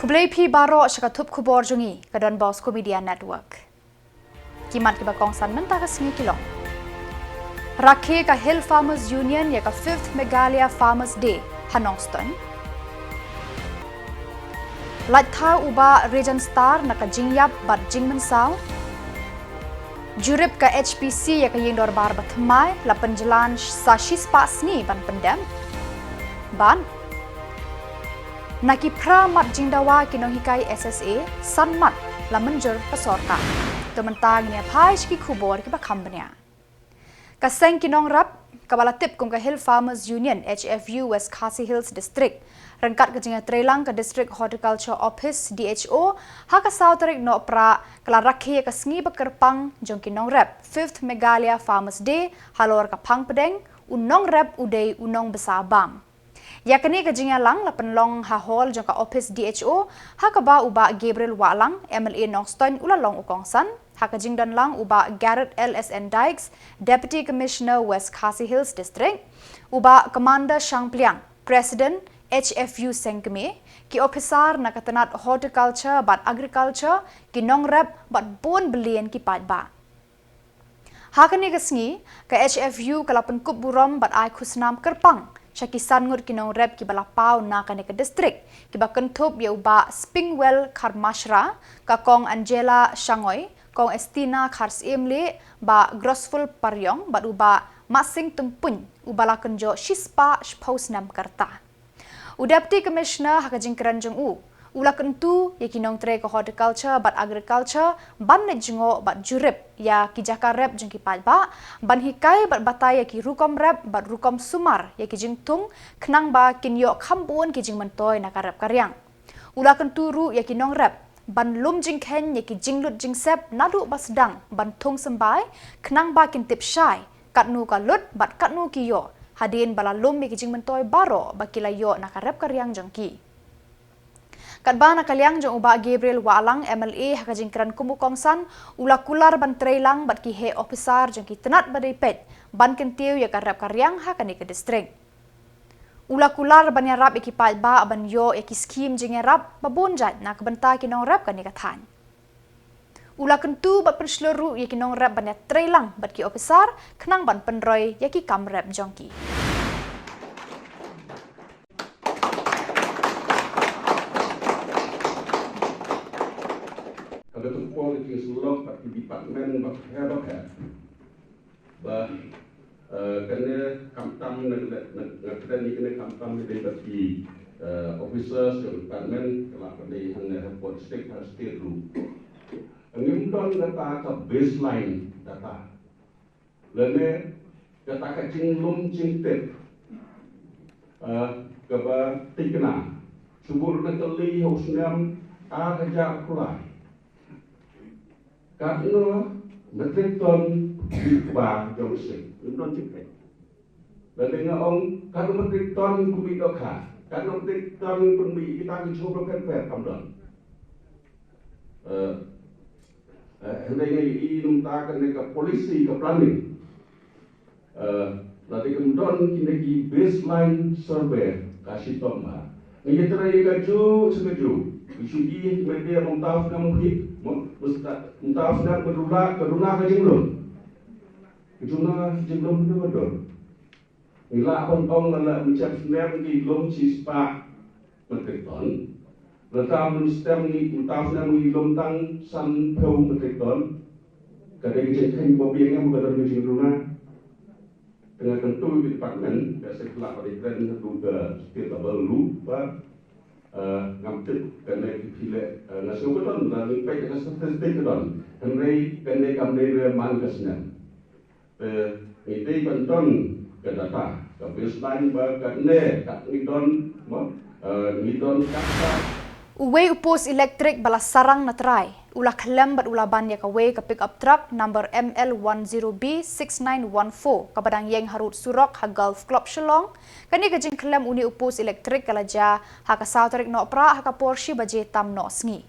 Kublai pi baro shakatup Khuborjylla ke Donbosco Media Network. Kimat ke bakong san menta ke Shillong. Rakhe ka Hill Farmers Union ya ka 5th Meghalaya Farmers Day Hanoston. Laitha uba Region Star na ka jingyap bat jingmensau. Jurip ka HPC ya ka yingdor bar batmai la penjalan sa shispa sni ban pendem. Ban NOHPRAH mat jingdawa kinong hikai SSA sanmat la menjur pesorka. Tementang ni pai ki khubor ki bakambnya. Kaseng kinong rap kabala tip kung ka Hill Farmers Union HFU West Khasi Hills District rangkat ke jinga Trelang ke District Horticulture Office DHO ha ka sauterik NOHPRAH kala rakhi ka sngi bekerpang jong kinong rap 5th Meghalaya Farmers Day halor ka pang pedeng unong rap udai unong besabam. Yakni ka jinga lang la penlong ha hall jong ka office DHO ha ka ba uba Gabriel Walang MLA Nongston ulalong ukongsan ha ka jingdan lang uba Garrett LSN Dykes Deputy Commissioner West Khasi Hills District uba Commander Shangpliang President HFU Sengkeme ki officer na katanat horticulture bat agriculture ki nong rep bat bon belian ki pat ba. Hakani ka sngi ka HFU kalapan kuburom bat ay khusnam kerpang Shakisan ngur kinong rep ki balapau na ka district ki ba kentup ya uba Spingwell Karmashra ka kong Angela Shangoy kong Estina Kharsimle ba Grossful Paryong ba uba Masing Tumpun ubala kenjo Shispa Shpausnam Karta. Deputy Commissioner hakajing keranjong ula kentu ya kinong tre ko horticulture bat agriculture ban ne jingo bat jurip ya ki jaka rep jeng ki palba ban hikai bat batai ya ki rukom rep bat rukom sumar ya ki jing tung knang ba kinyo khambun ki jing mentoy na karep karyang ula kentu ru ya kinong rep ban lum jing ken ya ki jinglut jing sep nadu basdang ban tung sembai knang ba kin tip shai katnu ka lut bat katnu ki yo hadin bala lum ya ki jing mentoy baro bakila yo na karep karyang jeng ki. Katba na kalyang jong uba Gabriel Walang MLA hakajingkran kumukongsan ula kular ban Trelang bat ki he officer jong ki tenat badai Peit ban kentiu ya karap karyang hakani ke district. Ula kular ban ya rap iki ba ban yo ya ki skim jing ya rap babonjat na kebenta kinong rap kani kathan. Ula kentu bat penseluruh ya kinong rap ban ya Trelang bat ki officer kenang ban penroy ya ki kam rap jong ki. Ada tu politik Shillong pada departemen berkhidmat bah kerana kampung negara ni kena kampung di bagi officers departemen kelak pada hanya report state harus tiru. Ngimdon data ke baseline data. Lalu data ke jinglum jingtip keba tikna subur nakali husnam kerja kulai. Karena metric ton ba jong sing non tipe. Dan dengan orang kalau metric ton kubik doka, kalau metric ton pun kita bisa coba per kamdan. Hendaknya ini numtakan ke polisi ke planning. Nanti kemudian kita di baseline survey kasih tomba. Ini terai kaju semeju. Isuji media mentaf namun hit. Mentaf nak beruna ke jinglum. Jumlah jinglum itu betul. Ila kontong nala mencap senem di lom sispa metriton. Letam sistem ni mentaf nak mengilum tang san peu metriton. Kadang jengken bobi yang berada di jinglumna. Dengan tentu di departemen biasa kelak pada trend juga setiap baru ngambil kerana pilih nasional betul dan Peit dengan statistik betul. Henry kena kamera mangasnya. Ini penting ke data. Ke baseline berkene kat nidon kata. Uwe upos elektrik bala sarang na try. Ula klem bat ula ban ya kawe ka pick up truck number ML10B6914 kabadang yeng harut surok ha Golf Club Shillong. Kani ka jing klem uni upos elektrik kalaja ha ka sauterik NOHPRAH ha ka Porsche baje tam no sngi.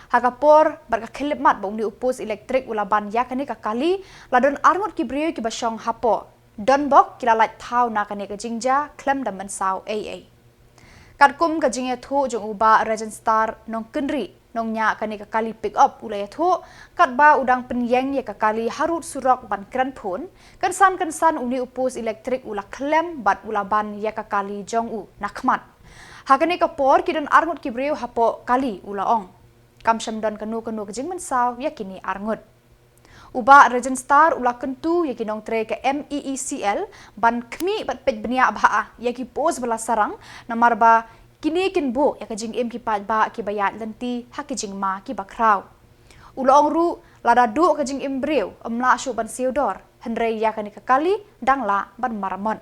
Ha ka por bat ka khilip mat ba uni upos elektrik ula ban ya kani ka kali ladon armut ki brio ki basyong hapo. Donbok kila light thau na kani ka jingja klem daman sau AA. kat kum ka jing thu jong uba region star nong kendri nong nya kani ka kali pick up ulai thu kat ba udang penyeng ya ka kali harut surok ban kran phun kan san uni upus elektrik ula klem bat ula ban ya ka kali jong u nakmat hakani ka por kidan arngut kibreu hapo kali ula ong kam shamdon kanu ka jing mensaw ya kini arngut uba region star ula kentu ya kinong tre ke MEECL ban kmi bat pej benia bha ya ki pos bala sarang namar ba kini kin bo ya ka jing em ki pat ba ki bayat lenti ha ki jing ma ki bakraw ulong ru lada du ka jing embreu amla shu ban siodor henre ya ka ni ka kali dang la ban maramon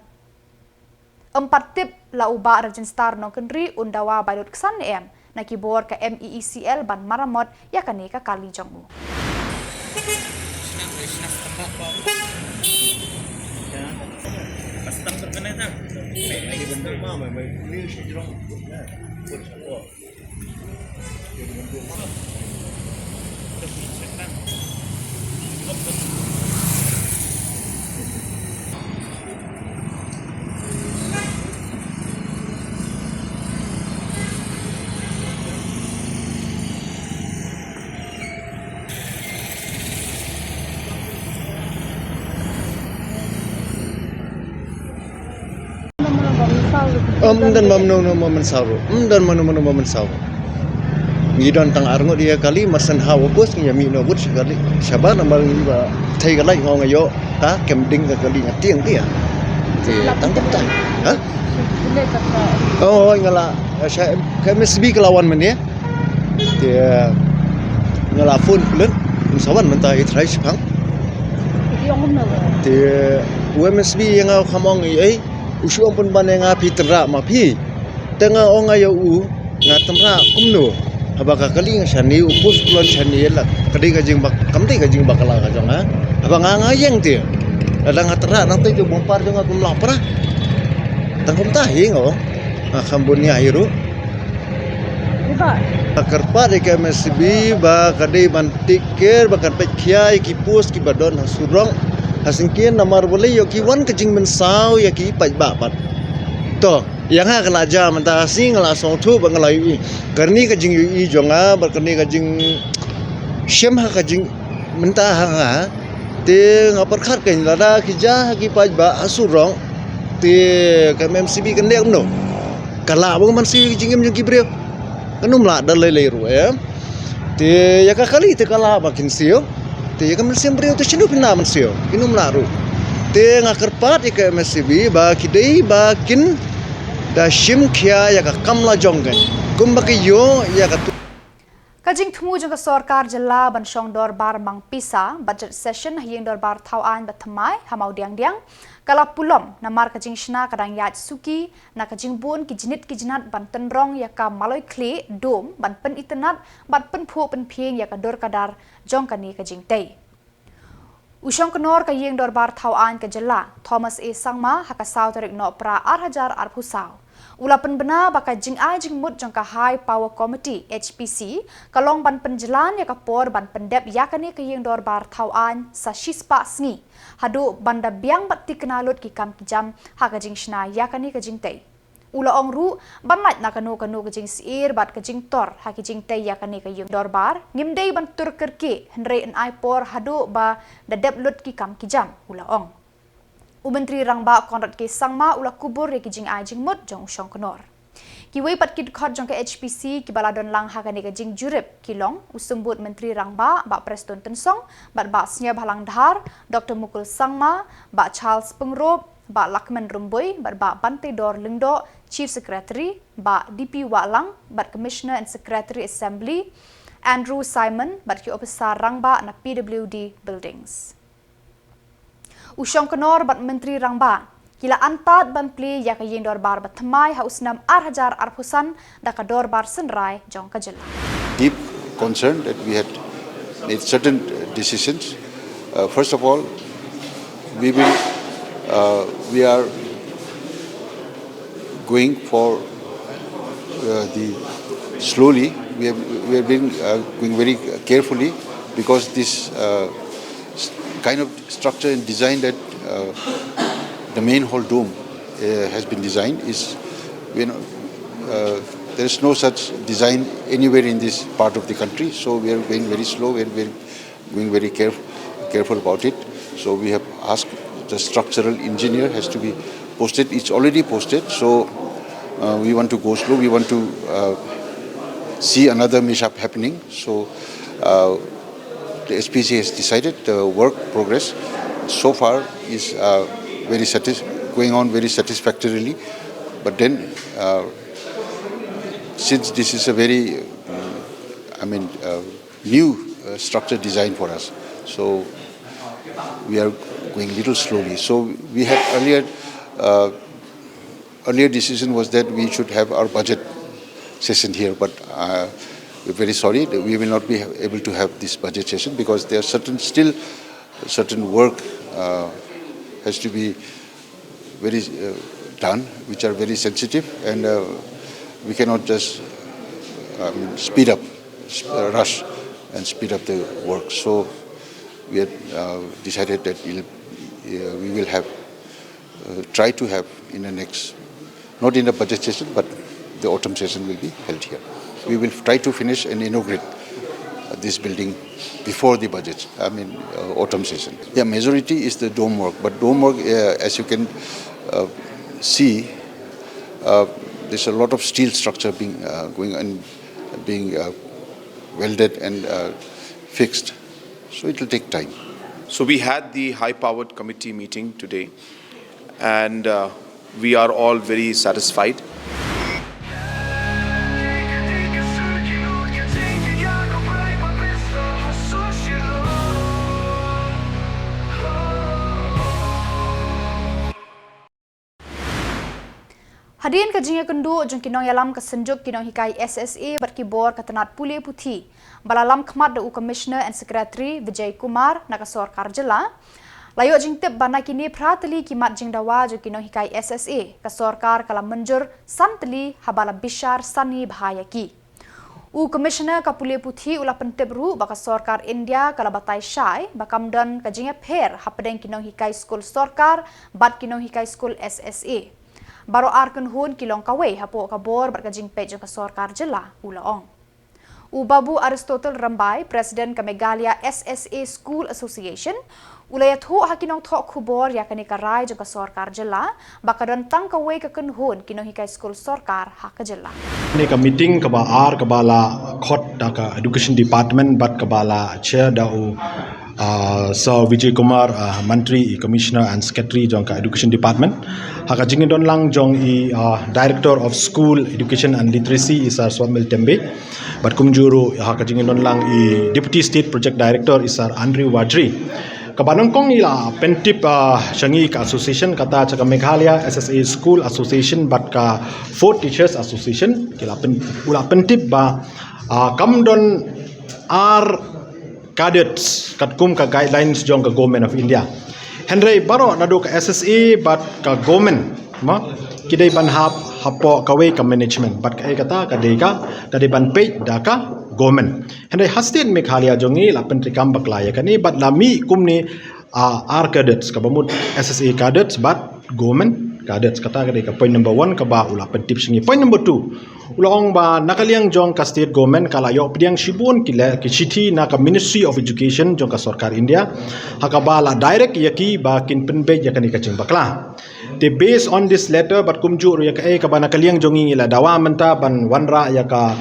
empat tip la uba region star no kendri undawa baidot ksan em na ki bor ka MEECL ban maramot ya ka ni ka kali jongmu Pastang terkena tak? Ini bentuk mama, ini Shillong. Dan momen saru, dan momen saru. Ngidon tang arngot dia kali masan hawa bos nya mi no but sekali. Sabar namal ba thai galai ngong ayo ta kemding ka kali ngatiang dia. Ti tangkap tak? Ha? Oh ngala saya KMSB kelawan men dia. Dia ngala phone pelan sawan mentah itrai sepang. Dia UMSB yang ngau khamong ai usu ampun bane nga pitra ma phi tanga onga yo u nga tamra kumno abaka kali nga shani upus kulon shani la kadi ka jing bak kamti ka jing bakala ka jonga abanga nga yang ti ada nga tra nang te jo bompar jo nga kumla pra tangkum ta hi ngo khambunnya hiru akarpa de ka mesbi ba kadi ban tiker bakan pekiai ki pus ki badon hasurong hasingkin namar boleh yo ki wan kejing mensaw ya ki paj bapat to yang ha kala ja manta sing la song thu bang lai karni kejing yu jonga berkarni kejing shem ha kejing menta ha te ngapar khat ken lada ki ja ki paj ba asurong te KMCB kan dek no kala bang man si kejing em ki breu kanum la dal lai ru te ya ka kali te kala bakin sio te kami sembrio tu cinu pina mansio inum laru te ngakerpat ika MSCB ba kidei ba kin da shim khia ya ka kamla jonggan kumbaki yo ya ka kajing thmu jong ka sarkar jilla ban shong dor bar mang pisa budget session hiyeng dor bar thawan ba thamai hamau diang kala pulom namar kajing shna kadang yat suki na kajing bun ki jinat ban tenrong ya ka maloi kle dom ban pen itnat ban pen phu pen phieng ya ka dor kadar jong kani kajing tei usong kenor ka yeng dor bar thawan ka jilla Thomas A Sangma haka saw tarik NOHPRAH 8,000 arpusau ulapan bena baka jing mut jong ka high power committee HPC kalong ban penjelan ya ka por ban pendep yakani ka yeng dor bar thawan sa shispa sngi hadu banda biang bat tiknalut ki kam kijam haka jing shna yakani ka jing tei ula ong ru banlat na kanu ka jing siir bat ka jing tor haki jing tei yakani ka yeng dor bar ngimdei ban tur kerke henre en ai por hadu ba dadep lut ki kam kijam ula ong Menteri Rangba Konrad K Sangma ula kubur ki jing ai jing mut jong shong kenor ki wei pat ki khot jong ka HPC ki baladon lang hakani ka jing jurip kilong usumbut Menteri Rangba ba Preston Tensong bat ba snya bhalang dhar Dr Mukul Sangma ba Charles Pengrop ba Lakman Rumboy bat ba Bante Dor Lingdo Chief Secretary ba DP Walang bat Commissioner and Secretary Assembly Andrew Simon bat ki officer Rangba na PWD Buildings Usyong kenor bat Menteri Rangba kila antat ban pli ya ka yeng dor bar bat thamai ha usnam 8,000 arpusan da ka dor bar senrai jong ka jilla deep concern that we had made certain decisions. First of all, we are going for slowly. We have been going very carefully because this kind of structure and design that the main hall dome has been designed is there is no such design anywhere in this part of the country. So we are going very slow. We are going very careful about it. So we have asked the structural engineer has to be posted. It's already posted. So we want to go slow. We want to see another mishap happening. So the SPC has decided the work progress so far is going on very satisfactorily. But then, since this is a very, new structure design for us, so we are going a little slowly. So we had earlier decision was that we should have our budget session here, but we're very sorry that we will not be able to have this budget session because there are certain work has to be very done, which are very sensitive, and we cannot just rush and speed up the work. So we had decided that we will have try to have in the next, not in the budget session, but the autumn session will be held here. We will try to finish and inaugurate this building before the budget, autumn session. Yeah, majority is the dome work, but dome work, as you can see, there's a lot of steel structure going and being welded and fixed. So it will take time. So we had the high-powered committee meeting today, and we are all very satisfied. Hadirin kajinga kendu jong kinong yalam kesenjuk kinong hikai SSA berkibor ketenat pule putih balalam khmat da Commissioner and Secretary Vijay Kumar nakasor Khuborjylla layo jing tip bana kini prateli kimat jing dawa jong kinong hikai SSA kasorkar kala menjur santeli habala bishar sani bahaya ki Commissioner kapule putih ula pentip ru baka sorkar India kala batai syai bakamdan kajinga pher hapadeng kinong hikai skul sorkar bat kinong hikai skul SSA Baro arkan hun kilong kawai hapo kabor berkajing Peit jong kasor Khuborjylla ulaong. Babu Aristotle Rambai, Presiden ke Meghalaya SSA School Association, ulayat hu hakinong thok khubor yakani karai jong kasor Khuborjylla, bakadan tang kawai kaken hun kinong hikai school sorkar Khuborjylla. Ini ka meeting kaba kabala khot da ka education department bat kabala chair da Sir Vijay Kumar, Menteri, Commissioner and Secretary jong ka Education Department. Haka jingin don lang jong Director of School Education and Literacy is Swamil Tembe. But kumjuru haka jingin don lang Deputy State Project Director is Andrew Wadri. Kabanong kong ila pentip syangi ka association kata caka Meghalaya SSA School Association bat ka Food Teachers Association kila ula pentip ba kamdon cadets katkum ka guidelines jong ka government of India. Henry baro nado ka SSA bat ka government ma kidai ban hapo kawai ka management bat ka kata ka deka dari ban Peit da ka government. Henry hastin Meghalaya jongi la pentrikam baklaya kani bat lami kumni cadets ka bamut SSA cadets bat government cadets kata ka deka point number 1 ka ba ula pentip singi. Point number 2 Ulong ba nakaliang jong ka state government kala yo pediang shibun kila kichiti na ka Ministry of Education jong ka sarkar India hakabala direct yaki ba kin penbe yakani ka ching bakla. They based on this letter but kumju ro yaka ka ba nakaliang jong ila dawa menta ban wanra yaka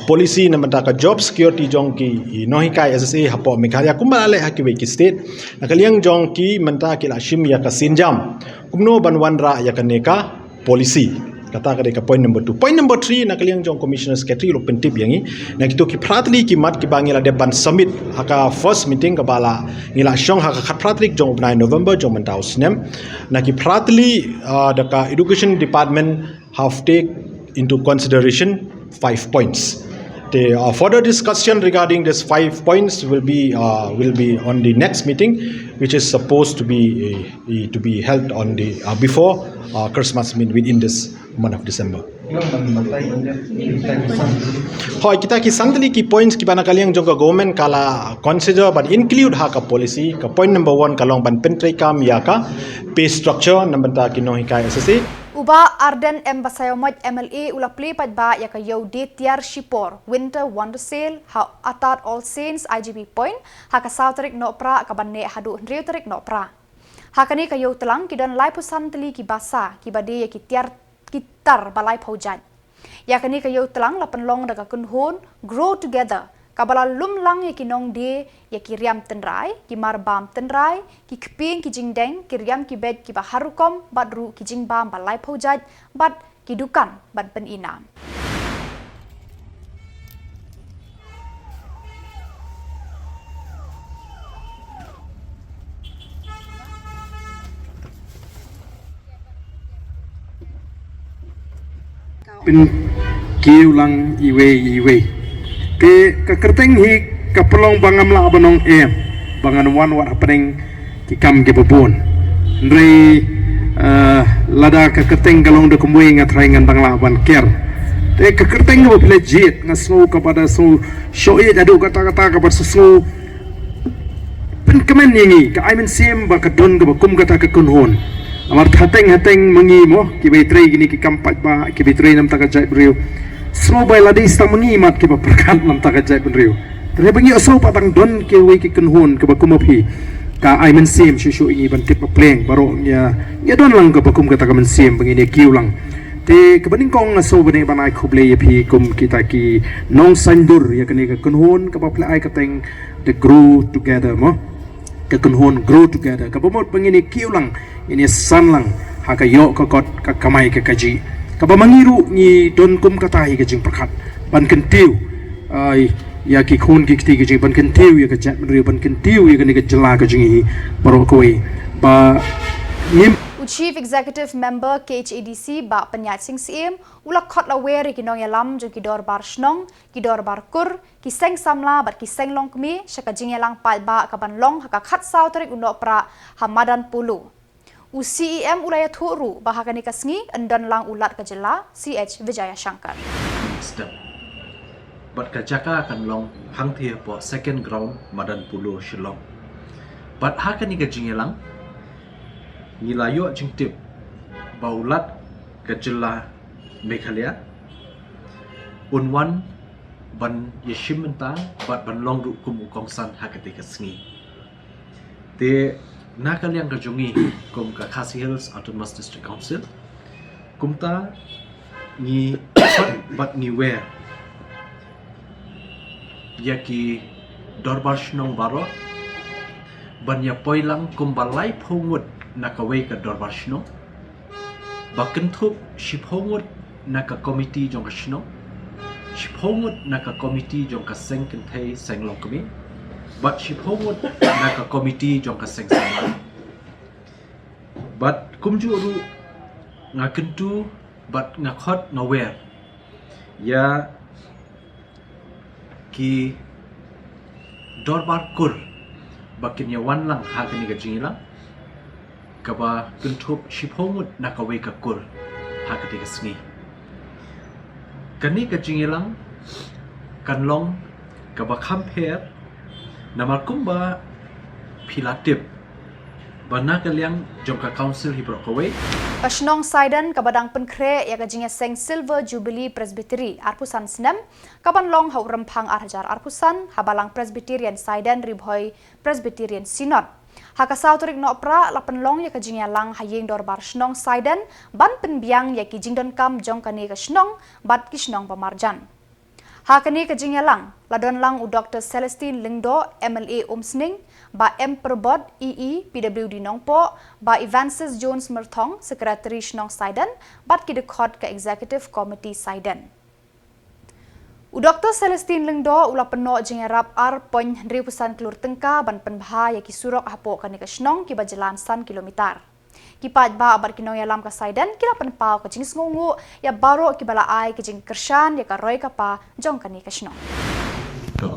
policy na menta ka job security jong ki nohikai SSA hapo Meghalaya kumbala hakiwe ki state nakaliang jong ki menta kila shim yaka sinjam kumno ban wanra yaka neka policy kata ka point number 2. Point number 3 nakaliang jong Commissioner Secretary lo pentip yangi na kito ki pratli ki mat ki bangila de ban summit haka first meeting ka bala ngila syong haka khat pratlik jong 9 November jong mentau snem na ki pratli daka education department have take into consideration 5 points. The further discussion regarding this 5 points will be on the next meeting, which is supposed to be held on the before Christmas, within this month of December. Hoy kita ki sangli ki points ki bana kaliang jong government kala consider but include ha ka policy ka point number 1 kalong ban pentrai kam ya ka pay structure number ta ki no hikai SSA. Kuba Arden Embasayomot MLA ulapli padba ya kayo tiar Shipor Winter Wonder Sale ha atat All Saints IGP Point ha kasauterik NOHPRAH kabanne hadu ndreuterik NOHPRAH. Hakani kayo telang kidon lai pusan teli ki basa ki bade ya kitar balai paujan. Ya kani kayo telang lapan long daga kunhun grow together kabala lumlang ya kinong de ya kiriam tenrai ki marbam tenrai ki keping ki jingdeng kiriam ki bed ki baharukom badru ki jingbam balai paujat bad kidukan bad penina. Pin kiulang iwe ke kerteng hi kapelong bangam la banong bangan wan wat happening ki kam ke babon ndrei lada ke kerteng galong de kumui ngatrai ngandang la ban ker te ke kerteng bo legit ngaso kepada so shoe jadu kata-kata kepada so pen kemen ngi ka aimen sim ba kadon ke bakum kata ke kunhon amar hateng mengi mo ki betrei gini ki kampat ba ki betrei nam takajai brio so by ladi sta mengi mat ki perkat nam takajai brio tre bengi so patang don ki we ki kunhon ke bakum api ka ai men sim shu ingi ban tip pleng baro nya don lang ke bakum kata ka men sim bengi ne kiu lang te ke bening kong so bene banai khuble api kum kita ki nong sandur ya kene ke kunhon ke ba plai ka teng the grow together mo ke kunhon grow together ka bomot bengi ne kiu lang ini sanlang haka yo kokot ka kamai ke kaji ka mangiru ni don kum katai ke jing perkat ban kentiu ai ya ki khon ki kti ke jing ban kentiu ya ka jat mri ban kentiu ya ke jela ke jing hi baro koi ba nim Chief Executive Member KHADC ba Penyat Sing Siem ula khot la wer ki nong yalam jo ki dor bar shnong ki dor bar kur ki seng samla bat ki seng long kmi shaka jing yalang pal ba ka ban long haka khat sau tarik NOHPRAH hamadan pulu UCEM ulaya thuru bahagani kasngi andan lang ulat KJYLLA CH Vijaya Shankar. Bat kajaka kan long hang thia po second ground madan pulo Shillong. Bat hakani ka jingelang nilayo jingtip baulat KHUBOR Meghalaya unwan ban yeshim mentang bat ban long du kum ukongsan hakati kasngi. Te nakal yang kajongi kum ka khasinews Autonomous District Council kumta ni bat ni wer yaki dorbar shnong baro banya poilang kumbalai phongut nakaway ka dorbar shnong bakentup shiphongut naka committee jong ka shnong shiphongut naka committee jong ka seng kentei seng long kami but shiphongut naka committee jong ka seng Samla but kumju ru ngakentu but ngakhot nowhere ya ki dorbar kur bakin ya wan lang hakani ka jingilang kaba kentup shiphongut nakaway ka kur hakati ka sngi kani ka jingilang kanlong kaba compare namar kumba pilatip bana kalyang jongka council hibrokaway Pashnong Saiden kabadang penkre ya kajingnya seng Silver Jubilee Presbytery arpusan senam kaban long hau rempang arhajar arpusan habalang Presbyterian Saiden ribhoi Presbyterian Synod hakasau turik NOHPRAH lapan long ya kajingnya lang hayeng dorbar Shnong Saiden ban penbiang ya kijingdon kam jongkani ka Shnong bat kishnong pamarjan hakani kajingnya lang ladon lang u Dr. Celestine Lingdo MLA Umsning ba M Perbod EE PWD Nongpo ba Evansis Jones Merthong Secretary Shnong Saiden bat kidekot ke Executive Committee Saiden u Dr. Celestine Lingdo ula peno jingarap ar poin ripusan kelur tengka ban penbha ya kisurok hapo kani ka Shnong ki ba jalan san kilometer kipat ba abar kinong yalam ka Saiden kila penpau ka jing ngungu ya baro ki bala ai ki jing kershan ya ka roi ka pa jong kani ka Shnong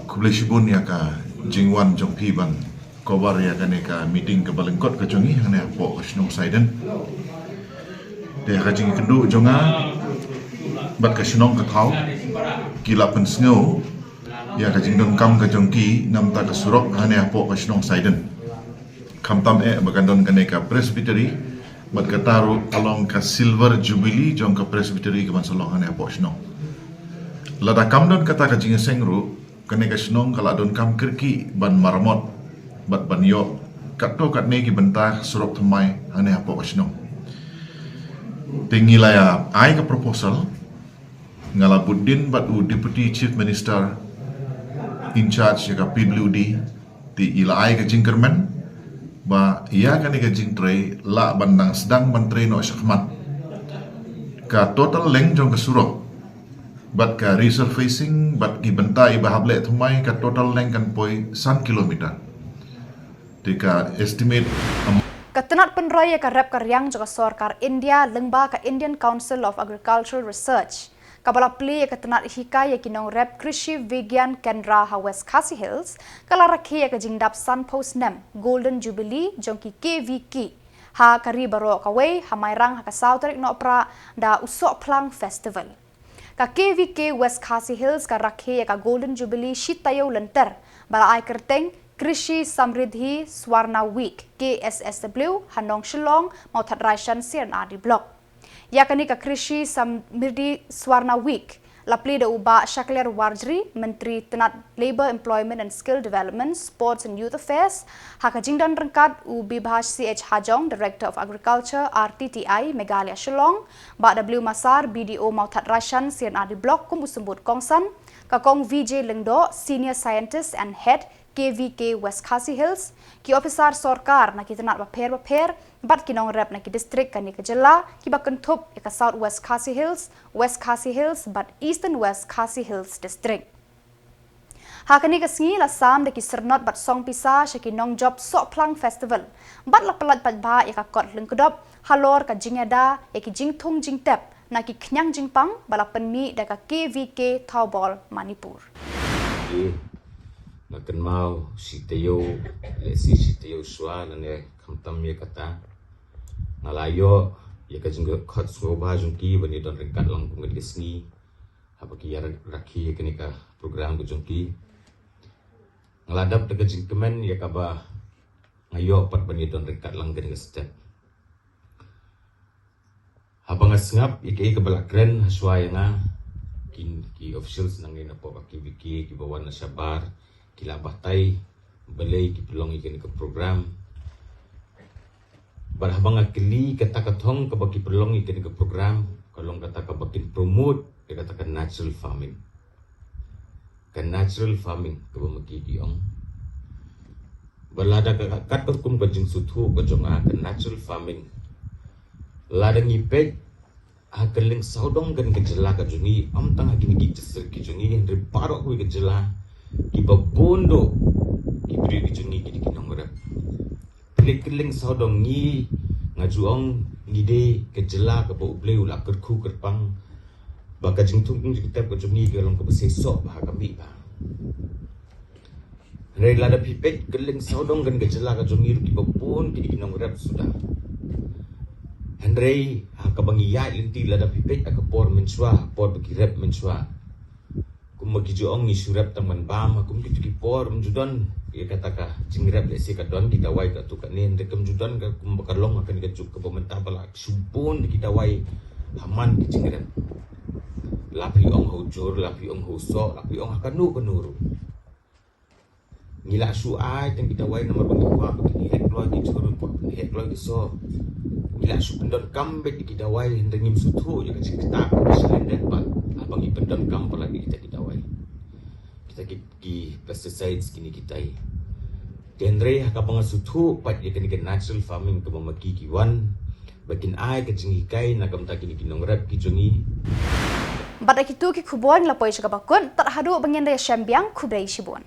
kubleshibun ya ka jingwan jong piban kobar ya kane ka meeting ke balengkot ka jongi hane po Shnong Saiden de ka jing kendu jonga bat ka Shnong ka thau kila pen sngo ya ka jing don kam ka jongki nam ta ka surok hane po ka Shnong Saiden kamtam bagandon kane ka presbytery Mat kataru along ka silver jubilee jong ka presbytery ka mansalong hane apo shnong. Lada kamdon kata ka jinga sengru kane ka shnong kala don kam kirki ban maramot bat ban yo kato kat ne ki bentah surok thamai hane apo shnong. Pengilaya ai ka proposal ngala Buddin bat u deputy chief minister in charge ya ka PWD ti ila ai ka jingkerman ba ia kan ka jingtrai la bandang sedang menteri no syakmat ka total leng jong ka surok bat ka resurfacing bat ki bentai ba hable thumai ka total leng kan poi 1 kilometer ti ka estimate Ketenat penraya ka rep karyang juga sorkar India lengba ka Indian Council of Agricultural Research. Kabala play ka tenat hikai ya kinong rep Krishi Vigyan Kendra ha West Khasi Hills kala rakhe ka jingdap Sun Post Nem Golden Jubilee jongki KVK ha kari baro ka wei ha mairang ha ka South NOHPRAH da usok plang festival. Ka KVK West Khasi Hills ka rakhe ka Golden Jubilee shitayo lenter bala ai kerteng Krishi Samridhi Swarna Week KSSW Hanong Shillong mau thatraishan CNRD block. Yakni ka Krishi Samridhi Swarna Week lapli da uba Shakler Warjri Menteri Tenat Labour Employment and Skill Development Sports and Youth Affairs haka jingdan rengkat u bibhash CH Hajong Director of Agriculture RTTI Meghalaya Shillong ba W Masar BDO mau thatraishan CNRD block kumusembut kongsan ka kong VJ Lengdo Senior Scientist and Head KVK West Khasi Hills, ki officer sorkar na kita nak baper bat kinong rep na ki district kan ka jilla, ki bakentup ka South West Khasi Hills, bat Eastern West Khasi Hills district. Hakani ka singi la sam de ki sernot bat song pisa sya ki nong job sok plang festival, bat la pelat bat ba ka kot lengkedop, halor ka jingada ki jingtung jingtep na ki knyang jingpang bala penmi da ka KVK Thawbol Manipur. Makan mau si tayo si tayo swa nane kamtam ye kata ngalayo ye ka jingga khat so ba jungki bani don rengkat lang pungat gesni apa ki ya rakhi ye kenika program ko jungki ngaladap de jingkemen ye ka ba ngayo pat bani don rengkat lang kenika step apa ngasngap ye ke balakren swa nga ki officials nang ina po ki wiki ki bawan na sabar kila batai balai ki pelong ikan ke program barhabang akili kata kathong ke baki pelong ikan ke program kalong kata ka bakin promote dia katakan natural farming ke bamaki diong balada kat kum ke jing suthu ke jonga ke natural farming ladang ipek hakeling saudong kan ke jela ka jungi am tang hakini ki jesir ki jungi henry parok ku ke jela ki babondo ki bri ki jungi ki kinong rap keling saudong ni ngajuong ngide ke jela ke bo bleu la kerku kerpang baka jingtung kita ke jungi ke long ke besesok bah kami ba rela da pipet keling saudong kan ke jela ke jungi ki babon ki kinong rap sudah Henry kabangi ya linti lada pipet akapor menswa por bekirap menswa kumagi joong ni surap taman bam kum kitu ki por menjudon ya kataka jingrap lesi ka don kita wai ka tu ka ne rekam judon ka kum bakalong akan ka juk ka pemerintah bala sumpun kita wai haman ki jingrap lapi ong hujur lapi ong huso lapi ong akan nu penuru ngila su ai tang kita wai nomor bangwa ni hek loy ki jurun ko ni hek loy ki so ngila su pendon kambe ki kita wai hendengim suthu ya ka cikta silenden pat abang ipendon kam lagi kita wai kita ki pesticides kini kita Denre hakabang suthu pat ya kini natural farming ke mamaki ki wan bakin ai ke jingikai nakam ta kini kinongrap ki jongi Badak itu ki khubon la poi chaka bakun tar hadu bangenda ya syambiang khubrai shibon